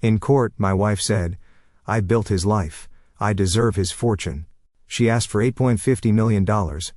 In court, my wife said, "I built his life. I deserve his fortune." She asked for $8.50 million,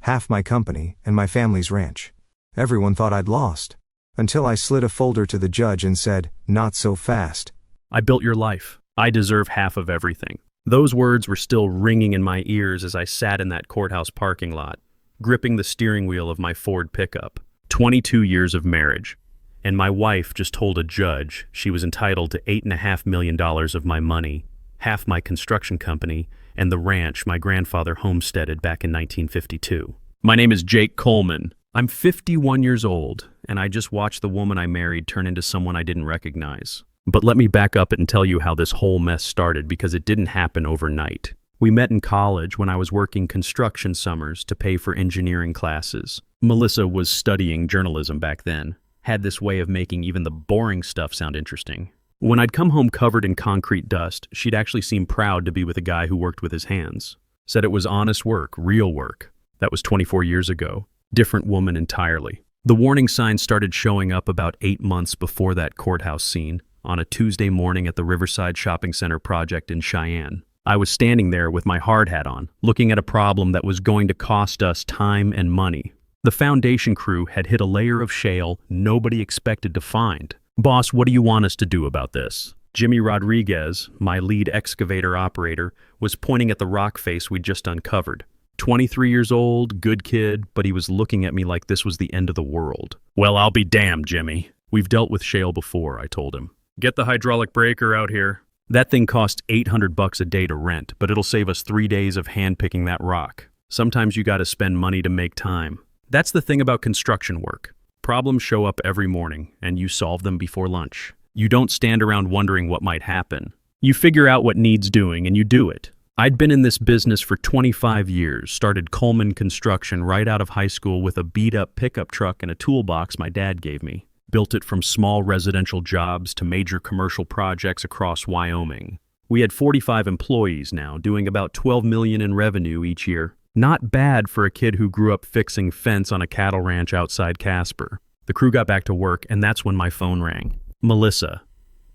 half my company, and my family's ranch. Everyone thought I'd lost. Until I slid a folder to the judge and said, "Not so fast." I built your life. I deserve half of everything. Those words were still ringing in my ears as I sat in that courthouse parking lot, gripping the steering wheel of my Ford pickup. 22 years of marriage. And my wife just told a judge she was entitled to $8.5 million of my money, half my construction company, and the ranch my grandfather homesteaded back in 1952. My name is Jake Coleman. I'm 51 years old, and I just watched the woman I married turn into someone I didn't recognize. But let me back up and tell you how this whole mess started, because it didn't happen overnight. We met in college when I was working construction summers to pay for engineering classes. Melissa was studying journalism back then, had this way of making even the boring stuff sound interesting. When I'd come home covered in concrete dust, she'd actually seem proud to be with a guy who worked with his hands. Said it was honest work, real work. That was 24 years ago. Different woman entirely. The warning signs started showing up about 8 months before that courthouse scene, on a Tuesday morning at the Riverside Shopping Center project in Cheyenne. I was standing there with my hard hat on, looking at a problem that was going to cost us time and money. The foundation crew had hit a layer of shale nobody expected to find. "Boss, what do you want us to do about this?" Jimmy Rodriguez, my lead excavator operator, was pointing at the rock face we'd just uncovered. 23 years old, good kid, but he was looking at me like this was the end of the world. "Well, I'll be damned, Jimmy. We've dealt with shale before," I told him. "Get the hydraulic breaker out here." That thing costs $800 a day to rent, but it'll save us 3 days of handpicking that rock. Sometimes you gotta spend money to make time. That's the thing about construction work. Problems show up every morning, and you solve them before lunch. You don't stand around wondering what might happen. You figure out what needs doing, and you do it. I'd been in this business for 25 years, started Coleman Construction right out of high school with a beat-up pickup truck and a toolbox my dad gave me. Built it from small residential jobs to major commercial projects across Wyoming. We had 45 employees now, doing about $12 million in revenue each year. Not bad for a kid who grew up fixing fence on a cattle ranch outside Casper. The crew got back to work, and that's when my phone rang. Melissa.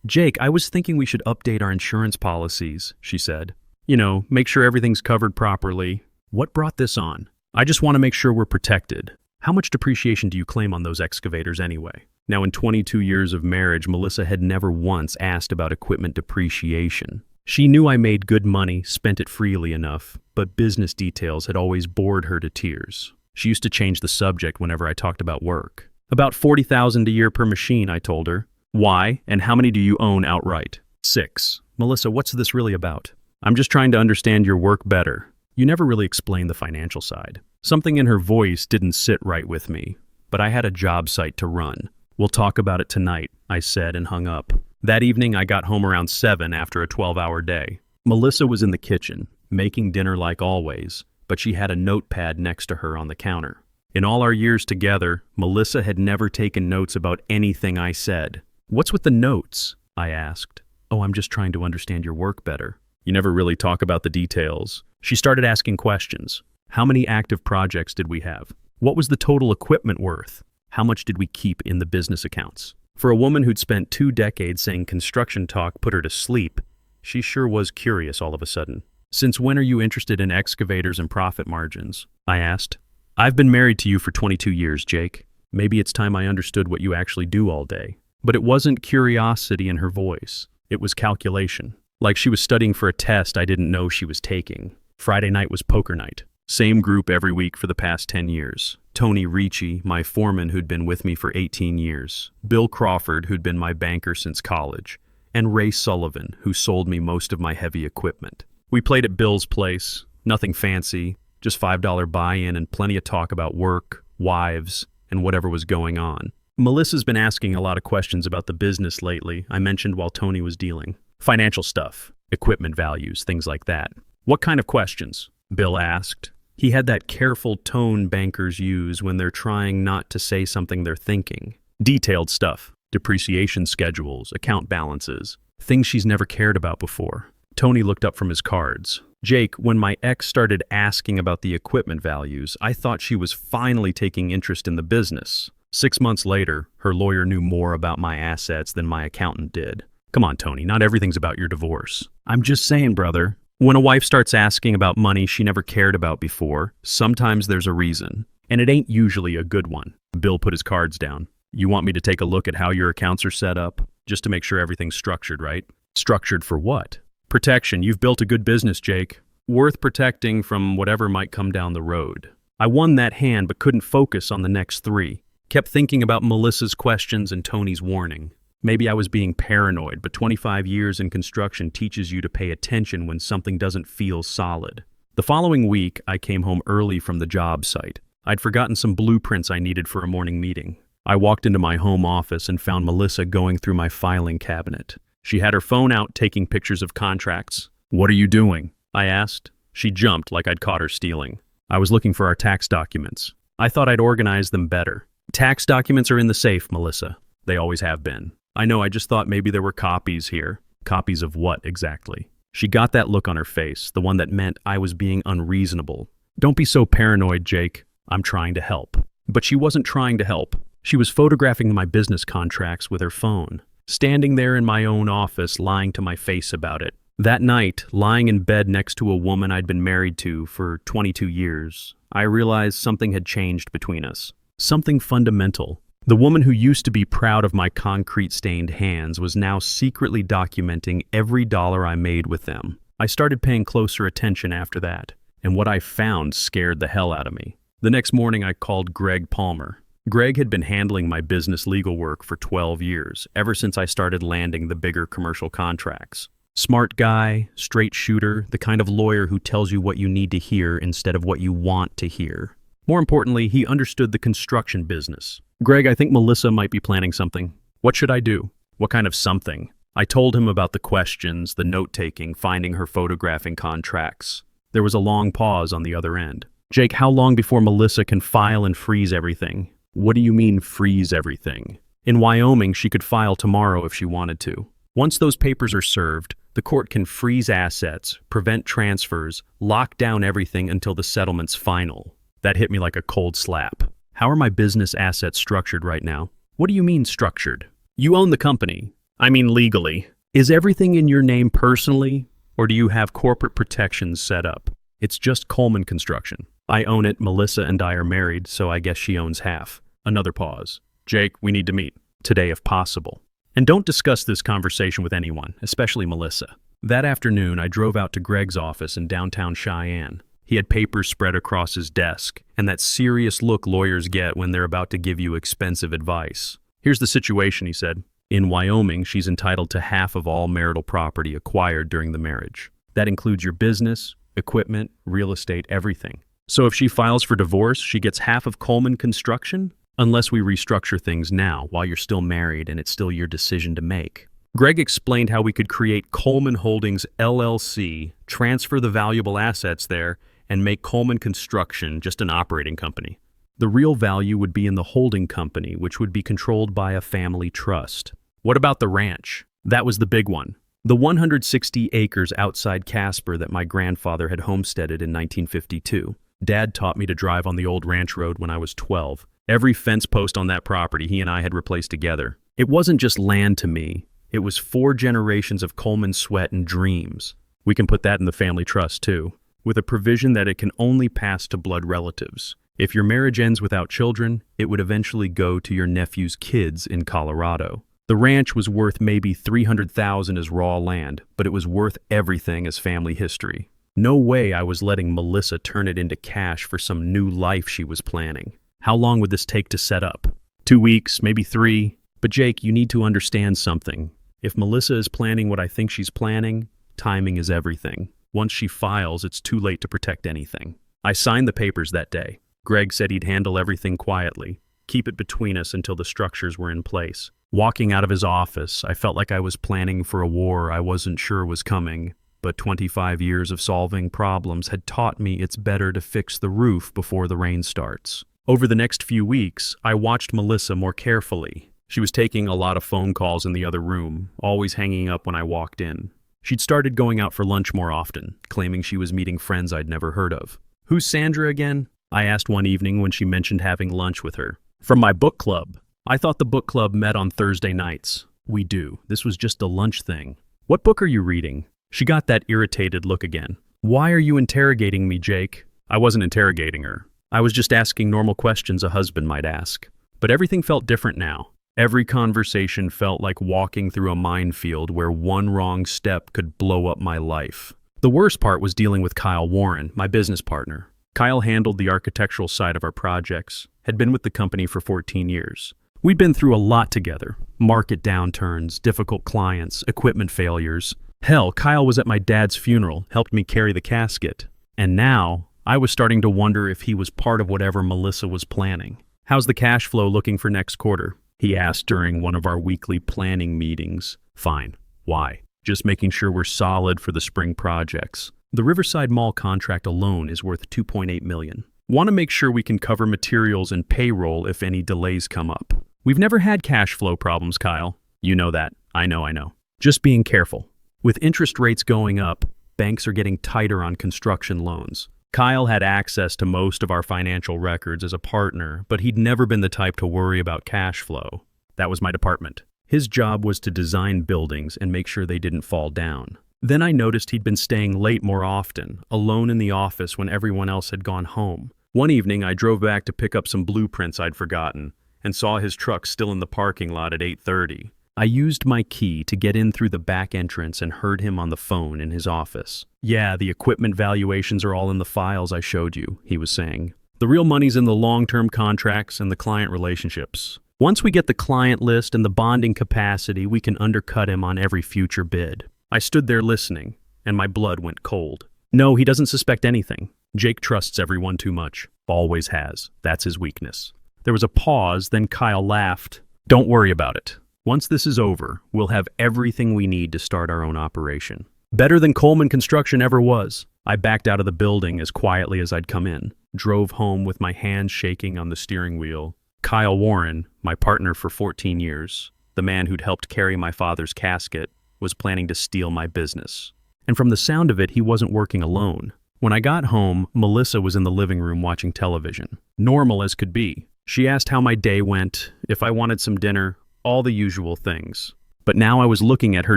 "Jake, I was thinking we should update our insurance policies," she said. "You know, make sure everything's covered properly." "What brought this on?" "I just want to make sure we're protected." "How much depreciation do you claim on those excavators anyway?" Now, in 22 years of marriage, Melissa had never once asked about equipment depreciation. She knew I made good money, spent it freely enough, but business details had always bored her to tears. She used to change the subject whenever I talked about work. "About $40,000 a year per machine," I told her. "Why, and how many do you own outright?" 6. "Melissa, what's this really about?" "I'm just trying to understand your work better. You never really explained the financial side." Something in her voice didn't sit right with me, but I had a job site to run. "We'll talk about it tonight," I said and hung up. That evening, I got home around 7 after a 12-hour day. Melissa was in the kitchen, making dinner like always, but she had a notepad next to her on the counter. In all our years together, Melissa had never taken notes about anything I said. "What's with the notes?" I asked. "Oh, I'm just trying to understand your work better. You never really talk about the details." She started asking questions. How many active projects did we have? What was the total equipment worth? How much did we keep in the business accounts? For a woman who'd spent 2 decades saying construction talk put her to sleep, she sure was curious all of a sudden. "Since when are you interested in excavators and profit margins?" I asked. "I've been married to you for 22 years, Jake. Maybe it's time I understood what you actually do all day." But it wasn't curiosity in her voice. It was calculation. Like she was studying for a test I didn't know she was taking. Friday night was poker night. Same group every week for the past 10 years. Tony Ricci, my foreman who'd been with me for 18 years. Bill Crawford, who'd been my banker since college. And Ray Sullivan, who sold me most of my heavy equipment. We played at Bill's place. Nothing fancy, just $5 buy-in and plenty of talk about work, wives, and whatever was going on. Melissa's been asking a lot of questions about the business lately, I mentioned while Tony was dealing. Financial stuff, equipment values, things like that. "What kind of questions?" Bill asked. He had that careful tone bankers use when they're trying not to say something they're thinking. "Detailed stuff, depreciation schedules, account balances, things she's never cared about before." Tony looked up from his cards. "Jake, when my ex started asking about the equipment values, I thought she was finally taking interest in the business. 6 months later, her lawyer knew more about my assets than my accountant did. Come on, Tony, not everything's about your divorce. I'm just saying, brother. When a wife starts asking about money she never cared about before, sometimes there's a reason. And it ain't usually a good one. Bill put his cards down. You want me to take a look at how your accounts are set up? Just to make sure everything's structured, right? Structured for what? Protection. You've built a good business, Jake. Worth protecting from whatever might come down the road. I won that hand but couldn't focus on the next three. Kept thinking about Melissa's questions and Tony's warning. Maybe I was being paranoid, but 25 years in construction teaches you to pay attention when something doesn't feel solid. The following week, I came home early from the job site. I'd forgotten some blueprints I needed for a morning meeting. I walked into my home office and found Melissa going through my filing cabinet. She had her phone out taking pictures of contracts. "What are you doing?" I asked. She jumped like I'd caught her stealing. "I was looking for our tax documents. I thought I'd organize them better." "Tax documents are in the safe, Melissa. They always have been." "I know, I just thought maybe there were copies here." "Copies of what, exactly?" She got that look on her face, the one that meant I was being unreasonable. "Don't be so paranoid, Jake. I'm trying to help." But she wasn't trying to help. She was photographing my business contracts with her phone, standing there in my own office lying to my face about it. That night, lying in bed next to a woman I'd been married to for 22 years, I realized something had changed between us. Something fundamental. The woman who used to be proud of my concrete-stained hands was now secretly documenting every dollar I made with them. I started paying closer attention after that, and what I found scared the hell out of me. The next morning, I called Greg Palmer. Greg had been handling my business legal work for 12 years, ever since I started landing the bigger commercial contracts. Smart guy, straight shooter, the kind of lawyer who tells you what you need to hear instead of what you want to hear. More importantly, he understood the construction business. "Greg, I think Melissa might be planning something. What should I do?" "What kind of something?" I told him about the questions, the note-taking, finding her photographing contracts. There was a long pause on the other end. "Jake, how long before Melissa can file and freeze everything?" "What do you mean, freeze everything?" "In Wyoming, she could file tomorrow if she wanted to. Once those papers are served, the court can freeze assets, prevent transfers, lock down everything until the settlement's final." That hit me like a cold slap. How are my business assets structured right now? "What do you mean structured?" "You own the company. I mean legally. Is everything in your name personally, or do you have corporate protections set up?" "It's just Coleman Construction. I own it, Melissa and I are married, so I guess she owns half." Another pause. "Jake, we need to meet. Today if possible. And don't discuss this conversation with anyone, especially Melissa." That afternoon, I drove out to Greg's office in downtown Cheyenne. He had papers spread across his desk, and that serious look lawyers get when they're about to give you expensive advice. "Here's the situation," he said. "In Wyoming, she's entitled to half of all marital property acquired during the marriage. That includes your business, equipment, real estate, everything. So if she files for divorce, she gets half of Coleman Construction? Unless we restructure things now, while you're still married and it's still your decision to make." Greg explained how we could create Coleman Holdings LLC, transfer the valuable assets there, and make Coleman Construction just an operating company. The real value would be in the holding company, which would be controlled by a family trust. What about the ranch? That was the big one. The 160 acres outside Casper that my grandfather had homesteaded in 1952. Dad taught me to drive on the old ranch road when I was 12. Every fence post on that property he and I had replaced together. It wasn't just land to me. It was 4 generations of Coleman sweat and dreams. We can put that in the family trust too, with a provision that it can only pass to blood relatives. If your marriage ends without children, it would eventually go to your nephew's kids in Colorado. The ranch was worth maybe $300,000 as raw land, but it was worth everything as family history. No way I was letting Melissa turn it into cash for some new life she was planning. How long would this take to set up? 2 weeks, maybe 3. But Jake, you need to understand something. If Melissa is planning what I think she's planning, timing is everything. Once she files, it's too late to protect anything. I signed the papers that day. Greg said he'd handle everything quietly, keep it between us until the structures were in place. Walking out of his office, I felt like I was planning for a war I wasn't sure was coming, but 25 years of solving problems had taught me it's better to fix the roof before the rain starts. Over the next few weeks, I watched Melissa more carefully. She was taking a lot of phone calls in the other room, always hanging up when I walked in. She'd started going out for lunch more often, claiming she was meeting friends I'd never heard of. "Who's Sandra again?" I asked one evening when she mentioned having lunch with her. "From my book club." I thought the book club met on Thursday nights. We do. This was just a lunch thing. What book are you reading? She got that irritated look again. Why are you interrogating me, Jake? I wasn't interrogating her. I was just asking normal questions a husband might ask. But everything felt different now. Every conversation felt like walking through a minefield where one wrong step could blow up my life. The worst part was dealing with Kyle Warren, my business partner. Kyle handled the architectural side of our projects, had been with the company for 14 years. We'd been through a lot together. Market downturns, difficult clients, equipment failures. Hell, Kyle was at my dad's funeral, helped me carry the casket. And now, I was starting to wonder if he was part of whatever Melissa was planning. How's the cash flow looking for next quarter? He asked during one of our weekly planning meetings. Fine. Why? Just making sure we're solid for the spring projects. The Riverside Mall contract alone is worth $2.8 million. Want to make sure we can cover materials and payroll if any delays come up. We've never had cash flow problems, Kyle. You know that. I know. Just being careful. With interest rates going up, banks are getting tighter on construction loans. Kyle had access to most of our financial records as a partner, but he'd never been the type to worry about cash flow. That was my department. His job was to design buildings and make sure they didn't fall down. Then I noticed he'd been staying late more often, alone in the office when everyone else had gone home. One evening, I drove back to pick up some blueprints I'd forgotten and saw his truck still in the parking lot at 8:30. I used my key to get in through the back entrance and heard him on the phone in his office. Yeah, the equipment valuations are all in the files I showed you, he was saying. The real money's in the long-term contracts and the client relationships. Once we get the client list and the bonding capacity, we can undercut him on every future bid. I stood there listening, and my blood went cold. No, he doesn't suspect anything. Jake trusts everyone too much. Always has. That's his weakness. There was a pause, then Kyle laughed. Don't worry about it. Once this is over, we'll have everything we need to start our own operation. Better than Coleman Construction ever was. I backed out of the building as quietly as I'd come in, drove home with my hands shaking on the steering wheel. Kyle Warren, my partner for 14 years, the man who'd helped carry my father's casket, was planning to steal my business. And from the sound of it, he wasn't working alone. When I got home, Melissa was in the living room watching television. Normal as could be. She asked how my day went, if I wanted some dinner, all the usual things. But now I was looking at her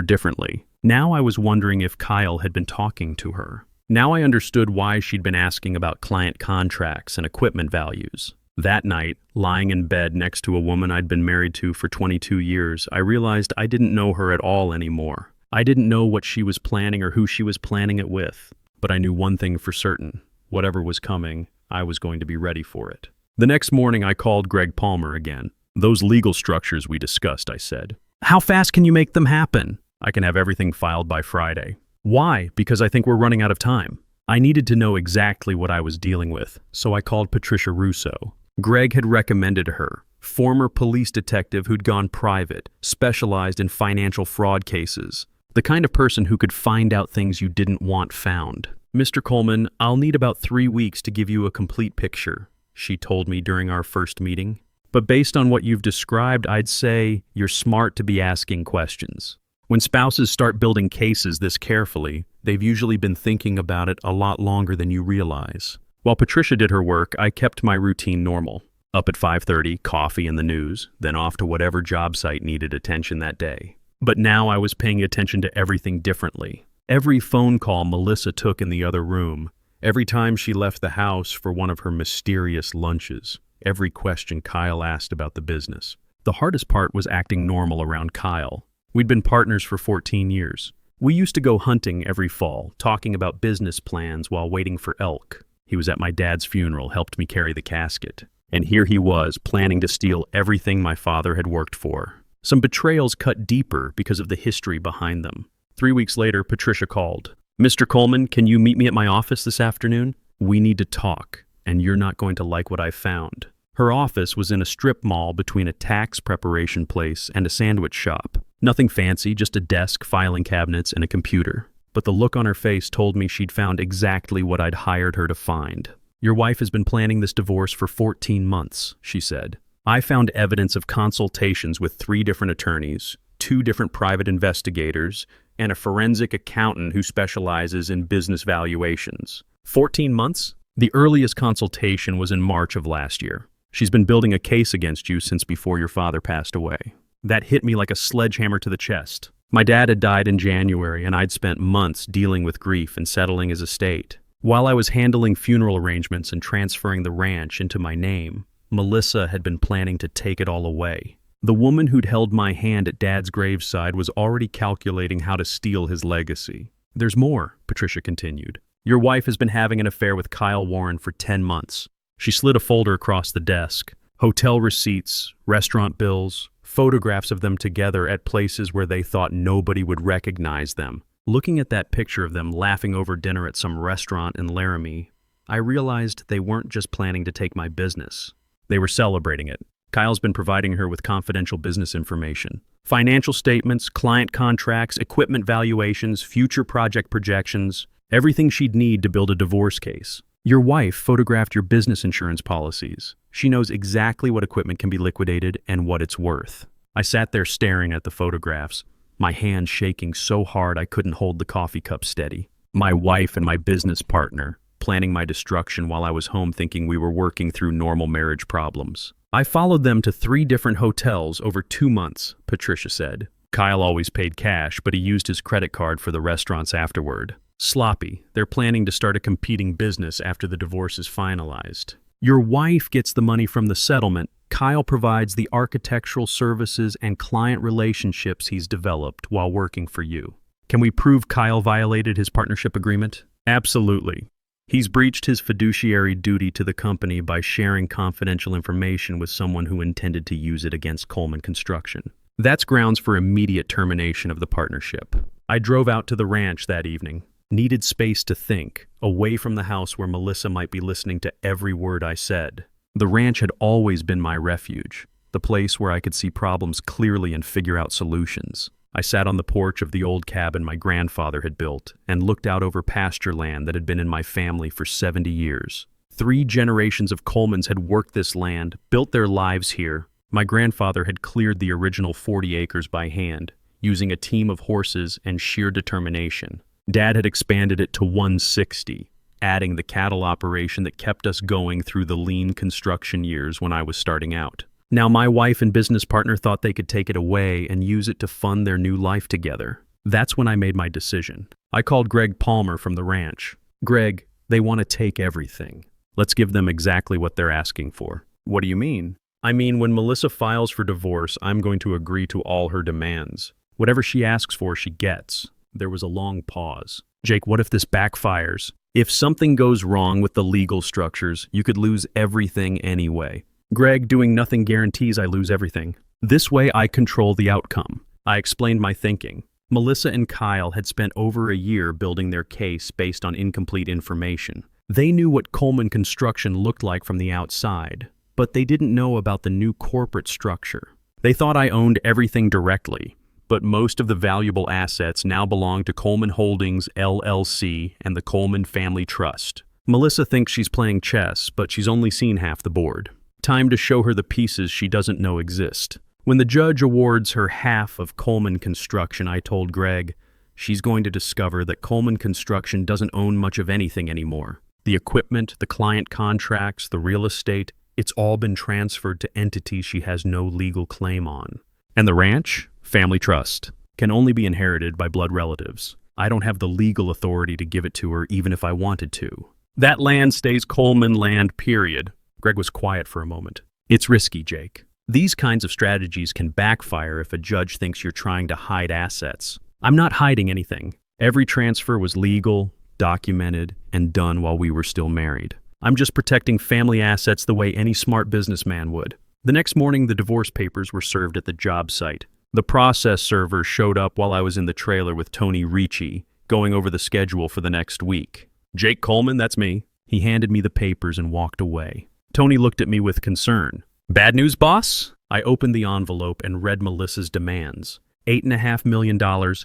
differently. Now I was wondering if Kyle had been talking to her. Now I understood why she'd been asking about client contracts and equipment values. That night, lying in bed next to a woman I'd been married to for 22 years, I realized I didn't know her at all anymore. I didn't know what she was planning or who she was planning it with. But I knew one thing for certain. Whatever was coming, I was going to be ready for it. The next morning, I called Greg Palmer again. Those legal structures we discussed, I said. How fast can you make them happen? I can have everything filed by Friday. Why? Because I think we're running out of time. I needed to know exactly what I was dealing with, so I called Patricia Russo. Greg had recommended her, former police detective who'd gone private, specialized in financial fraud cases, the kind of person who could find out things you didn't want found. Mr. Coleman, I'll need about 3 weeks to give you a complete picture, she told me during our first meeting. But based on what you've described, I'd say you're smart to be asking questions. When spouses start building cases this carefully, they've usually been thinking about it a lot longer than you realize. While Patricia did her work, I kept my routine normal. Up at 5:30, coffee and the news, then off to whatever job site needed attention that day. But now I was paying attention to everything differently. Every phone call Melissa took in the other room, every time she left the house for one of her mysterious lunches, every question Kyle asked about the business. The hardest part was acting normal around Kyle. We'd been partners for 14 years. We used to go hunting every fall, talking about business plans while waiting for elk. He was at my dad's funeral, helped me carry the casket. And here he was, planning to steal everything my father had worked for. Some betrayals cut deeper because of the history behind them. 3 weeks later, Patricia called. Mr. Coleman, can you meet me at my office this afternoon? We need to talk, and you're not going to like what I found. Her office was in a strip mall between a tax preparation place and a sandwich shop. Nothing fancy, just a desk, filing cabinets, and a computer. But the look on her face told me she'd found exactly what I'd hired her to find. Your wife has been planning this divorce for 14 months, she said. I found evidence of consultations with 3 different attorneys, 2 different private investigators, and a forensic accountant who specializes in business valuations. 14 months? The earliest consultation was in March of last year. She's been building a case against you since before your father passed away. That hit me like a sledgehammer to the chest. My dad had died in January, and I'd spent months dealing with grief and settling his estate. While I was handling funeral arrangements and transferring the ranch into my name, Melissa had been planning to take it all away. The woman who'd held my hand at Dad's graveside was already calculating how to steal his legacy. "There's more," Patricia continued. "Your wife has been having an affair with Kyle Warren for 10 months. She slid a folder across the desk. Hotel receipts, restaurant bills, photographs of them together at places where they thought nobody would recognize them. Looking at that picture of them laughing over dinner at some restaurant in Laramie, I realized they weren't just planning to take my business. They were celebrating it. Kyle's been providing her with confidential business information. Financial statements, client contracts, equipment valuations, future project projections, everything she'd need to build a divorce case. Your wife photographed your business insurance policies. She knows exactly what equipment can be liquidated and what it's worth." I sat there staring at the photographs, my hand shaking so hard I couldn't hold the coffee cup steady. My wife and my business partner, planning my destruction while I was home thinking we were working through normal marriage problems. "I followed them to 3 different hotels over 2 months, Patricia said. Kyle always paid cash, but he used his credit card for the restaurants afterward. Sloppy. They're planning to start a competing business after the divorce is finalized. Your wife gets the money from the settlement. Kyle provides the architectural services and client relationships he's developed while working for you. Can we prove Kyle violated his partnership agreement? Absolutely. He's breached his fiduciary duty to the company by sharing confidential information with someone who intended to use it against Coleman Construction. That's grounds for immediate termination of the partnership." I drove out to the ranch that evening. Needed space to think, away from the house where Melissa might be listening to every word I said. The ranch had always been my refuge, the place where I could see problems clearly and figure out solutions. I sat on the porch of the old cabin my grandfather had built and looked out over pasture land that had been in my family for 70 years. 3 generations of Colemans had worked this land, built their lives here. My grandfather had cleared the original 40 acres by hand, using a team of horses and sheer determination. Dad had expanded it to 160, adding the cattle operation that kept us going through the lean construction years when I was starting out. Now my wife and business partner thought they could take it away and use it to fund their new life together. That's when I made my decision. I called Greg Palmer from the ranch. "Greg, they want to take everything. Let's give them exactly what they're asking for." "What do you mean?" "I mean, when Melissa files for divorce, I'm going to agree to all her demands. Whatever she asks for, she gets." There was a long pause. "Jake, what if this backfires? If something goes wrong with the legal structures, you could lose everything anyway." "Greg, doing nothing guarantees I lose everything. This way I control the outcome." I explained my thinking. Melissa and Kyle had spent over a year building their case based on incomplete information. They knew what Coleman Construction looked like from the outside, but they didn't know about the new corporate structure. They thought I owned everything directly, but most of the valuable assets now belong to Coleman Holdings, LLC, and the Coleman Family Trust. Melissa thinks she's playing chess, but she's only seen half the board. Time to show her the pieces she doesn't know exist. When the judge awards her half of Coleman Construction, I told Greg, she's going to discover that Coleman Construction doesn't own much of anything anymore. The equipment, the client contracts, the real estate, it's all been transferred to entities she has no legal claim on. And the ranch? Family trust. Can only be inherited by blood relatives. I don't have the legal authority to give it to her even if I wanted to. That land stays Coleman land, period. Greg was quiet for a moment. It's risky, Jake. These kinds of strategies can backfire if a judge thinks you're trying to hide assets. I'm not hiding anything. Every transfer was legal, documented, and done while we were still married. I'm just protecting family assets the way any smart businessman would. The next morning, the divorce papers were served at the job site. The process server showed up while I was in the trailer with Tony Ricci, going over the schedule for the next week. "Jake Coleman, that's me." He handed me the papers and walked away. Tony looked at me with concern. "Bad news, boss?" I opened the envelope and read Melissa's demands. $8.5 million,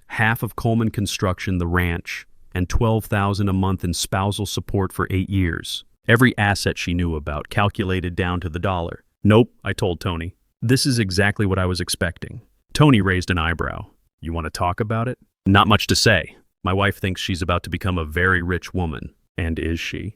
half of Coleman Construction, the ranch, and $12,000 a month in spousal support for 8 years. Every asset she knew about, calculated down to the dollar. "Nope," I told Tony. "This is exactly what I was expecting." Tony raised an eyebrow. "You want to talk about it?" "Not much to say. My wife thinks she's about to become a very rich woman." "And is she?"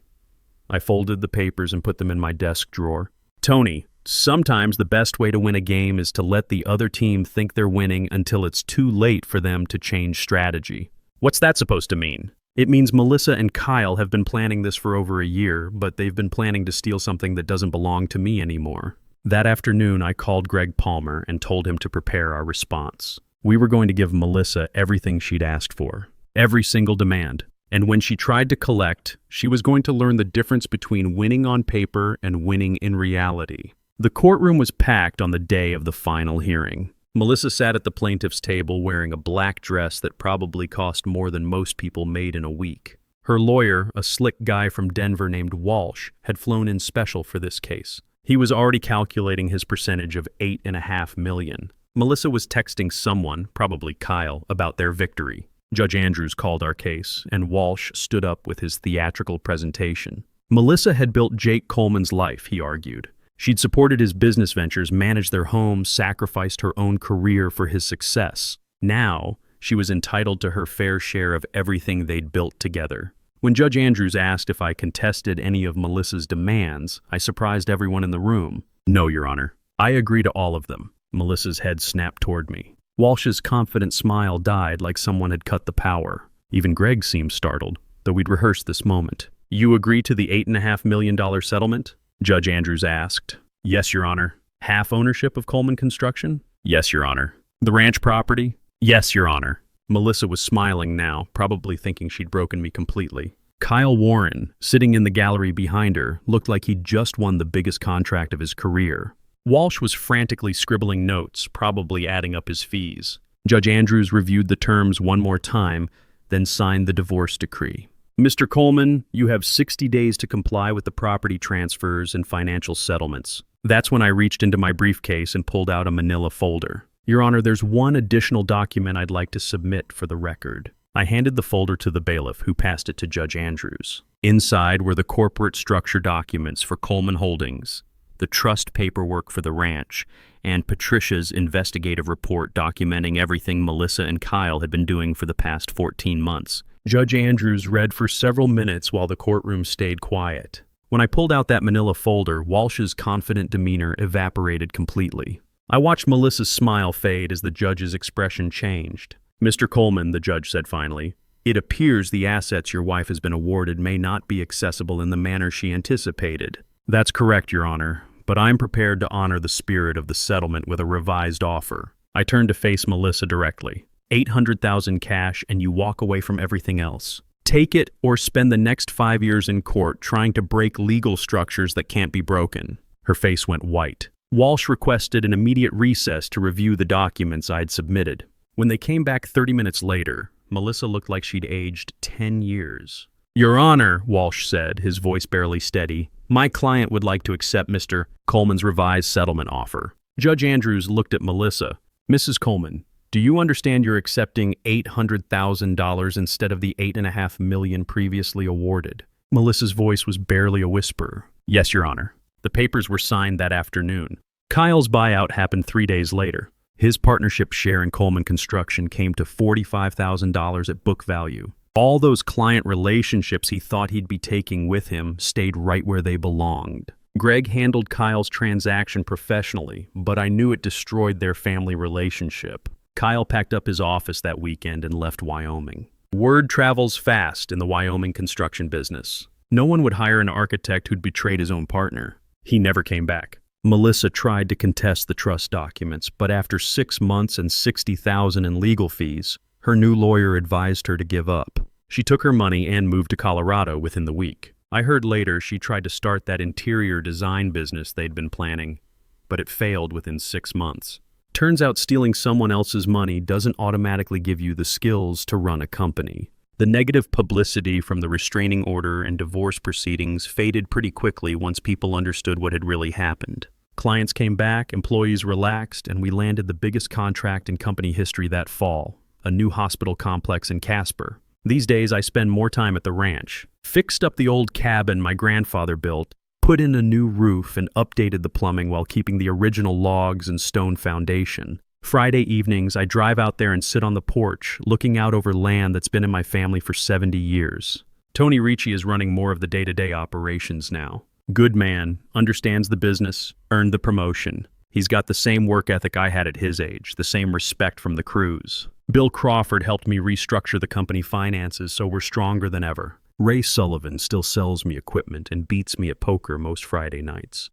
I folded the papers and put them in my desk drawer. "Tony, Sometimes the best way to win a game is to let the other team think they're winning until it's too late for them to change strategy. What's that supposed to mean? It means Melissa and Kyle have been planning this for over a year, but they've been planning to steal something that doesn't belong to me anymore. That afternoon, I called Greg Palmer and told him to prepare our response. We were going to give Melissa everything she'd asked for, every single demand. And when she tried to collect, she was going to learn the difference between winning on paper and winning in reality. The courtroom was packed on the day of the final hearing. Melissa sat at the plaintiff's table wearing a black dress that probably cost more than most people made in a week. Her lawyer, a slick guy from Denver named Walsh, had flown in special for this case. He was already calculating his percentage of $8.5 million. Melissa was texting someone, probably Kyle, about their victory. Judge Andrews called our case, and Walsh stood up with his theatrical presentation. Melissa had built Jake Coleman's life, he argued. She'd supported his business ventures, managed their home, sacrificed her own career for his success. Now, she was entitled to her fair share of everything they'd built together. When Judge Andrews asked if I contested any of Melissa's demands, I surprised everyone in the room. No, Your Honor. I agree to all of them. Melissa's head snapped toward me. Walsh's confident smile died like someone had cut the power. Even Greg seemed startled, though we'd rehearsed this moment. You agree to the $8.5 million settlement? Judge Andrews asked. Yes, Your Honor. Half ownership of Coleman Construction? Yes, Your Honor. The ranch property? Yes, Your Honor. Melissa was smiling now, probably thinking she'd broken me completely. Kyle Warren, sitting in the gallery behind her, looked like he'd just won the biggest contract of his career. Walsh was frantically scribbling notes, probably adding up his fees. Judge Andrews reviewed the terms one more time, then signed the divorce decree. Mr. Coleman, you have 60 days to comply with the property transfers and financial settlements. That's when I reached into my briefcase and pulled out a manila folder. Your Honor, there's one additional document I'd like to submit for the record. I handed the folder to the bailiff, who passed it to Judge Andrews. Inside were the corporate structure documents for Coleman Holdings, the trust paperwork for the ranch, and Patricia's investigative report documenting everything Melissa and Kyle had been doing for the past 14 months. Judge Andrews read for several minutes while the courtroom stayed quiet. When I pulled out that manila folder, Walsh's confident demeanor evaporated completely. I watched Melissa's smile fade as the judge's expression changed. Mr. Coleman, the judge said finally, it appears the assets your wife has been awarded may not be accessible in the manner she anticipated. That's correct, Your Honor, but I'm prepared to honor the spirit of the settlement with a revised offer. I turned to face Melissa directly. $800,000 cash and you walk away from everything else. Take it or spend the next 5 years in court trying to break legal structures that can't be broken. Her face went white. Walsh requested an immediate recess to review the documents I'd submitted. When they came back 30 minutes later, Melissa looked like she'd aged 10 years. Your Honor, Walsh said, his voice barely steady, my client would like to accept Mr. Coleman's revised settlement offer. Judge Andrews looked at Melissa. Mrs. Coleman, do you understand you're accepting $800,000 instead of the $8.5 million previously awarded? Melissa's voice was barely a whisper. Yes, Your Honor. The papers were signed that afternoon. Kyle's buyout happened 3 days later. His partnership share in Coleman Construction came to $45,000 at book value. All those client relationships he thought he'd be taking with him stayed right where they belonged. Greg handled Kyle's transaction professionally, but I knew it destroyed their family relationship. Kyle packed up his office that weekend and left Wyoming. Word travels fast in the Wyoming construction business. No one would hire an architect who'd betrayed his own partner. He never came back. Melissa tried to contest the trust documents, but after 6 months and $60,000 in legal fees, her new lawyer advised her to give up. She took her money and moved to Colorado within the week. I heard later she tried to start that interior design business they'd been planning, but it failed within 6 months. Turns out stealing someone else's money doesn't automatically give you the skills to run a company. The negative publicity from the restraining order and divorce proceedings faded pretty quickly once people understood what had really happened. Clients came back, employees relaxed, and we landed the biggest contract in company history that fall, a new hospital complex in Casper. These days I spend more time at the ranch. Fixed up the old cabin my grandfather built, put in a new roof and updated the plumbing while keeping the original logs and stone foundation. Friday evenings, I drive out there and sit on the porch, looking out over land that's been in my family for 70 years. Tony Ricci is running more of the day-to-day operations now. Good man, understands the business, earned the promotion. He's got the same work ethic I had at his age, the same respect from the crews. Bill Crawford helped me restructure the company finances so we're stronger than ever. Ray Sullivan still sells me equipment and beats me at poker most Friday nights,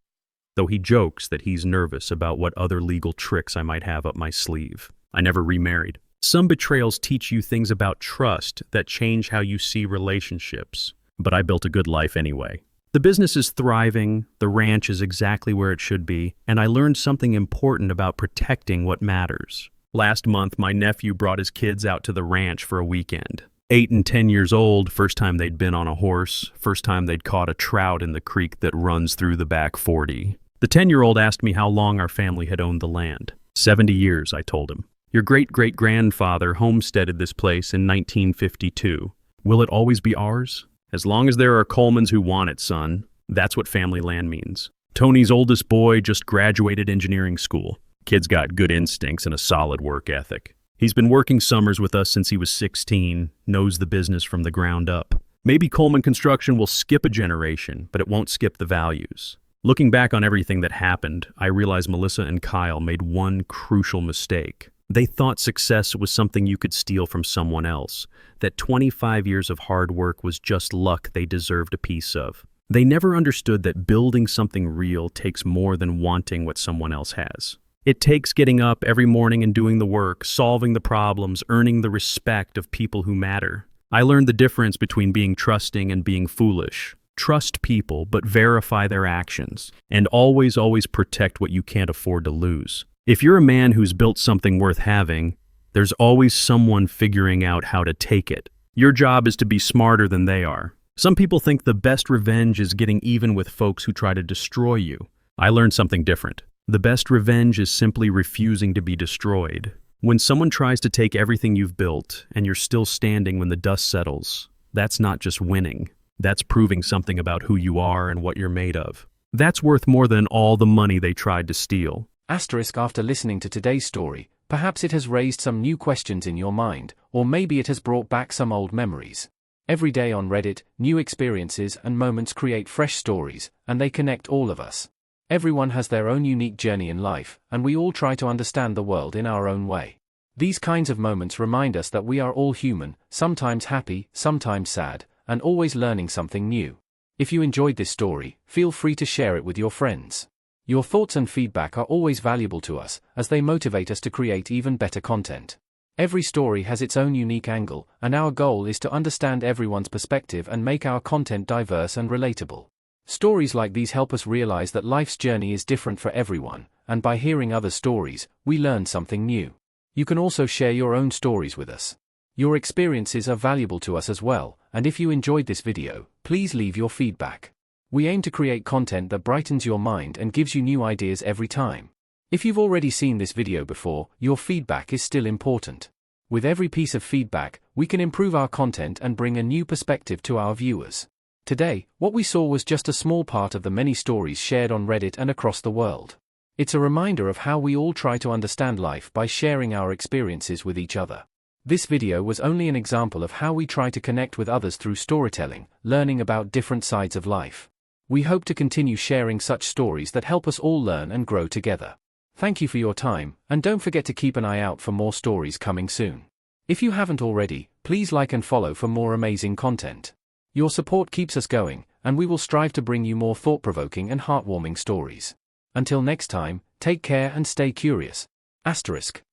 though he jokes that he's nervous about what other legal tricks I might have up my sleeve. I never remarried. Some betrayals teach you things about trust that change how you see relationships, but I built a good life anyway. The business is thriving, the ranch is exactly where it should be, and I learned something important about protecting what matters. Last month, my nephew brought his kids out to the ranch for a weekend. 8 and 10 years old, first time they'd been on a horse, first time they'd caught a trout in the creek that runs through the back 40. The 10-year-old asked me how long our family had owned the land. 70 years, I told him. Your great-great-grandfather homesteaded this place in 1952. Will it always be ours? As long as there are Colemans who want it, son. That's what family land means. Tony's oldest boy just graduated engineering school. Kid's got good instincts and a solid work ethic. He's been working summers with us since he was 16, knows the business from the ground up. Maybe Coleman Construction will skip a generation, but it won't skip the values. Looking back on everything that happened, I realize Melissa and Kyle made one crucial mistake. They thought success was something you could steal from someone else, that 25 years of hard work was just luck they deserved a piece of. They never understood that building something real takes more than wanting what someone else has. It takes getting up every morning and doing the work, solving the problems, earning the respect of people who matter. I learned the difference between being trusting and being foolish. Trust people, but verify their actions. And always protect what you can't afford to lose. If you're a man who's built something worth having, there's always someone figuring out how to take it. Your job is to be smarter than they are. Some people think the best revenge is getting even with folks who try to destroy you. I learned something different. The best revenge is simply refusing to be destroyed. When someone tries to take everything you've built and you're still standing when the dust settles, that's not just winning. That's proving something about who you are and what you're made of. That's worth more than all the money they tried to steal. After listening to today's story, perhaps it has raised some new questions in your mind, or maybe it has brought back some old memories. Every day on Reddit, new experiences and moments create fresh stories, and they connect all of us. Everyone has their own unique journey in life, and we all try to understand the world in our own way. These kinds of moments remind us that we are all human, sometimes happy, sometimes sad, and always learning something new. If you enjoyed this story, feel free to share it with your friends. Your thoughts and feedback are always valuable to us, as they motivate us to create even better content. Every story has its own unique angle, and our goal is to understand everyone's perspective and make our content diverse and relatable. Stories like these help us realize that life's journey is different for everyone, and by hearing other stories, we learn something new. You can also share your own stories with us. Your experiences are valuable to us as well, and if you enjoyed this video, please leave your feedback. We aim to create content that brightens your mind and gives you new ideas every time. If you've already seen this video before, your feedback is still important. With every piece of feedback, we can improve our content and bring a new perspective to our viewers. Today, what we saw was just a small part of the many stories shared on Reddit and across the world. It's a reminder of how we all try to understand life by sharing our experiences with each other. This video was only an example of how we try to connect with others through storytelling, learning about different sides of life. We hope to continue sharing such stories that help us all learn and grow together. Thank you for your time, and don't forget to keep an eye out for more stories coming soon. If you haven't already, please like and follow for more amazing content. Your support keeps us going, and we will strive to bring you more thought-provoking and heartwarming stories. Until next time, take care and stay curious. **